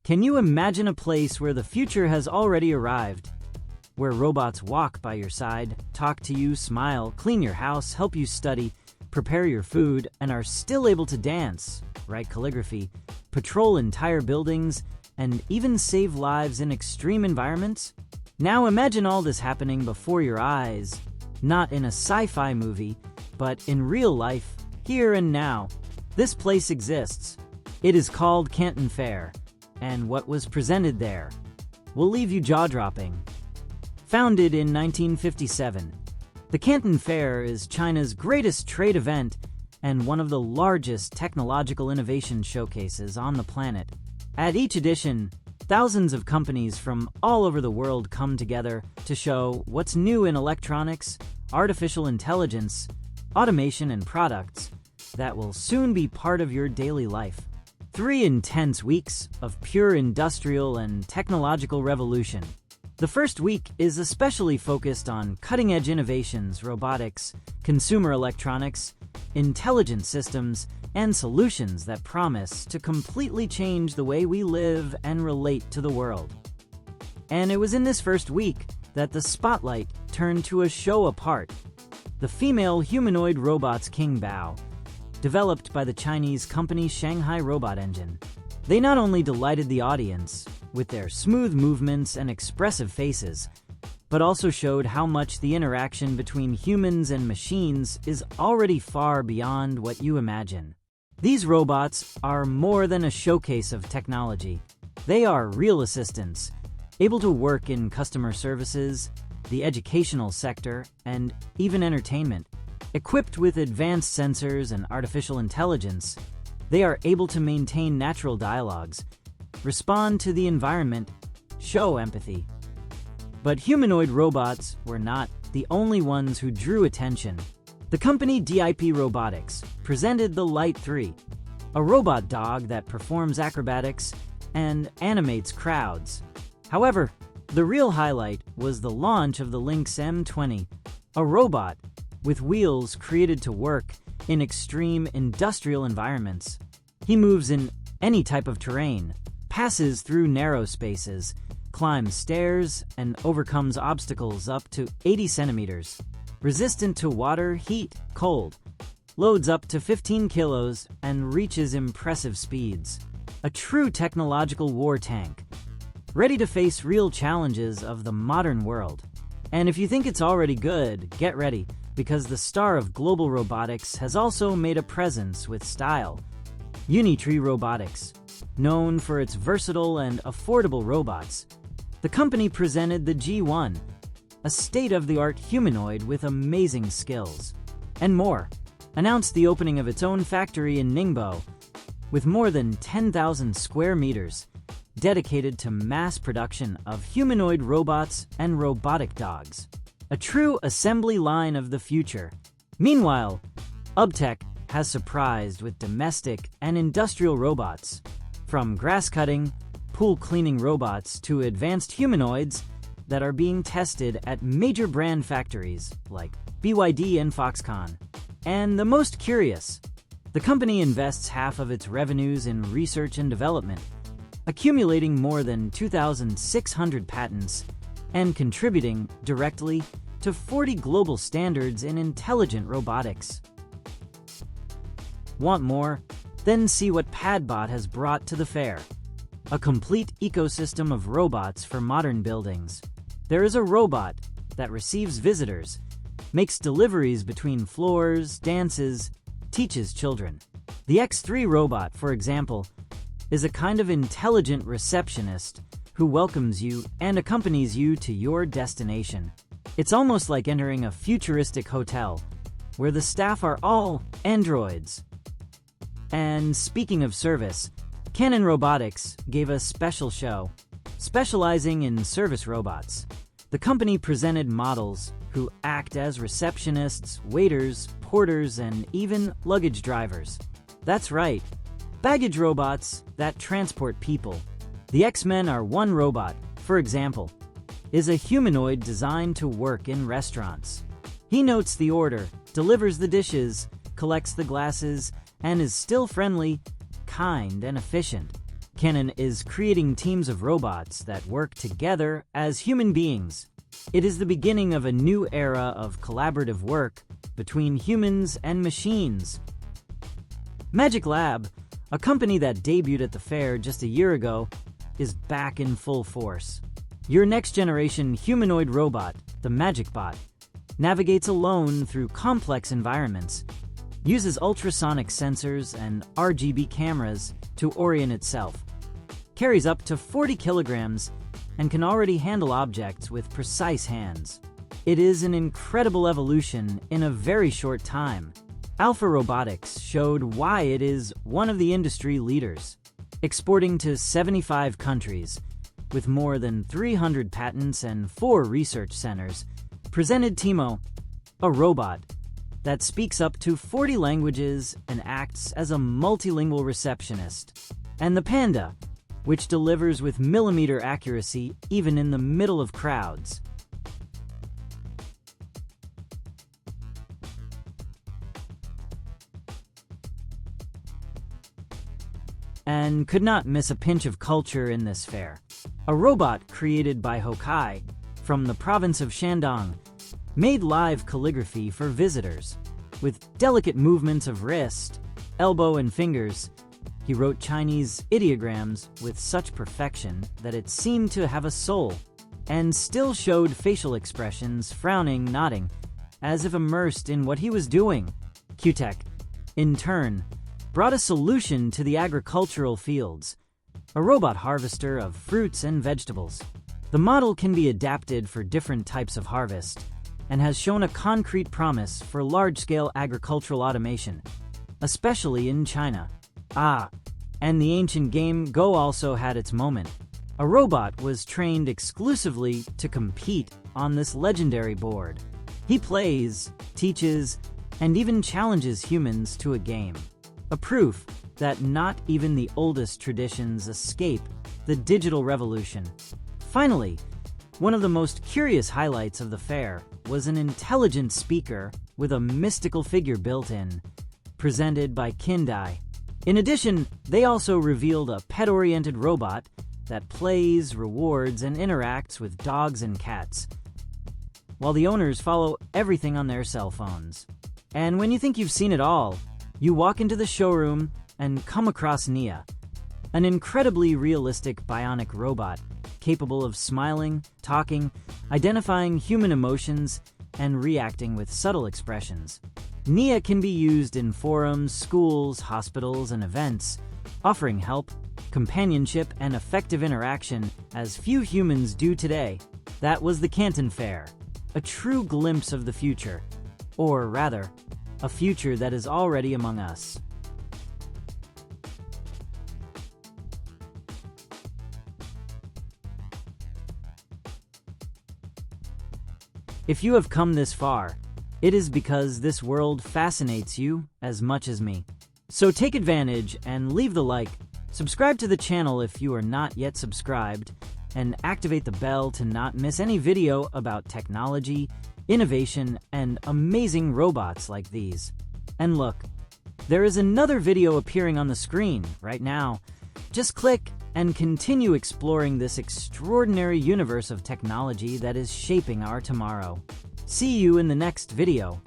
Can you imagine a place where the future has already arrived? Where robots walk by your side, talk to you, smile, clean your house, help you study, prepare your food, and are still able to dance, write calligraphy, patrol entire buildings, and even save lives in extreme environments? Now imagine all this happening before your eyes, not in a sci-fi movie, but in real life, here and now. This place exists. It is called Canton Fair, and what was presented there will leave you jaw-dropping. Founded in 1957, the Canton Fair is China's greatest trade event and one of the largest technological innovation showcases on the planet. At each edition, thousands of companies from all over the world come together to show what's new in electronics, artificial intelligence, automation, and products that will soon be part of your daily life. 3 intense weeks of pure industrial and technological revolution. The first week is especially focused on cutting-edge innovations, robotics, consumer electronics, intelligent systems, and solutions that promise to completely change the way we live and relate to the world. And it was in this first week that the spotlight turned to a show apart: the female humanoid robots King Bao, developed by the Chinese company Shanghai Robot Engine. They not only delighted the audience with their smooth movements and expressive faces, but also showed how much the interaction between humans and machines is already far beyond what you imagine. These robots are more than a showcase of technology. They are real assistants, able to work in customer services, the educational sector, and even entertainment. Equipped with advanced sensors and artificial intelligence, they are able to maintain natural dialogues, respond to the environment, show empathy. But humanoid robots were not the only ones who drew attention. The company DIP Robotics presented the Light 3, a robot dog that performs acrobatics and animates crowds. However, the real highlight was the launch of the Lynx M20, a robot with wheels created to work in extreme industrial environments. He moves in any type of terrain, passes through narrow spaces, climbs stairs, and overcomes obstacles up to 80 centimeters. Resistant to water, heat, cold, loads up to 15 kilos, and reaches impressive speeds. A true technological war tank, ready to face real challenges of the modern world. And if you think it's already good, get ready, because the star of global robotics has also made a presence with style. Unitree Robotics, known for its versatile and affordable robots, the company presented the G1, a state-of-the-art humanoid with amazing skills. And more, announced the opening of its own factory in Ningbo, with more than 10,000 square meters, dedicated to mass production of humanoid robots and robotic dogs. A true assembly line of the future. Meanwhile, UBTech has surprised with domestic and industrial robots. From grass-cutting, pool-cleaning robots to advanced humanoids that are being tested at major brand factories like BYD and Foxconn. And the most curious, the company invests half of its revenues in research and development, accumulating more than 2,600 patents and contributing directly to 40 global standards in intelligent robotics. Want more? Then see what Padbot has brought to the fair. A complete ecosystem of robots for modern buildings. There is a robot that receives visitors, makes deliveries between floors, dances, teaches children. The X3 robot, for example, is a kind of intelligent receptionist who welcomes you and accompanies you to your destination. It's almost like entering a futuristic hotel, where the staff are all androids. And speaking of service, Canton Robotics gave a special show, specializing in service robots. The company presented models who act as receptionists, waiters, porters, and even luggage drivers. That's right, baggage robots that transport people. The X-Men are one robot, for example, is a humanoid designed to work in restaurants. He notes the order, delivers the dishes, collects the glasses, and is still friendly, kind, and efficient. Canton is creating teams of robots that work together as human beings. It is the beginning of a new era of collaborative work between humans and machines. Magic Lab, a company that debuted at the fair just a year ago, is back in full force. Your next-generation humanoid robot, the Magic Bot, navigates alone through complex environments, uses ultrasonic sensors and RGB cameras to orient itself, carries up to 40 kilograms, and can already handle objects with precise hands. It is an incredible evolution in a very short time. Alpha Robotics showed why it is one of the industry leaders, exporting to 75 countries, with more than 300 patents and 4 research centers, presented Timo, a robot that speaks up to 40 languages and acts as a multilingual receptionist, and the Panda, which delivers with millimeter accuracy even in the middle of crowds. And could not miss a pinch of culture in this fair. A robot created by Hokai from the province of Shandong made live calligraphy for visitors. With delicate movements of wrist, elbow, and fingers, he wrote Chinese ideograms with such perfection that it seemed to have a soul, and still showed facial expressions, frowning, nodding, as if immersed in what he was doing. QTech, in turn, brought a solution to the agricultural fields, a robot harvester of fruits and vegetables. The model can be adapted for different types of harvest and has shown a concrete promise for large-scale agricultural automation, especially in China. And the ancient game Go also had its moment. A robot was trained exclusively to compete on this legendary board. He plays, teaches, and even challenges humans to a game. A proof that not even the oldest traditions escape the digital revolution. Finally, one of the most curious highlights of the fair was an intelligent speaker with a mystical figure built in, presented by Kindai. In addition, they also revealed a pet-oriented robot that plays, rewards, and interacts with dogs and cats, while the owners follow everything on their cell phones. And when you think you've seen it all, you walk into the showroom and come across Nia, an incredibly realistic bionic robot capable of smiling, talking, identifying human emotions, and reacting with subtle expressions. Nia can be used in forums, schools, hospitals, and events, offering help, companionship, and effective interaction as few humans do today. That was the Canton Fair, a true glimpse of the future, or rather, a future that is already among us. If you have come this far, it is because this world fascinates you as much as me. So take advantage and leave the like, subscribe to the channel if you are not yet subscribed, and activate the bell to not miss any video about technology, innovation, and amazing robots like these. And look, there is another video appearing on the screen right now. Just click and continue exploring this extraordinary universe of technology that is shaping our tomorrow. See you in the next video.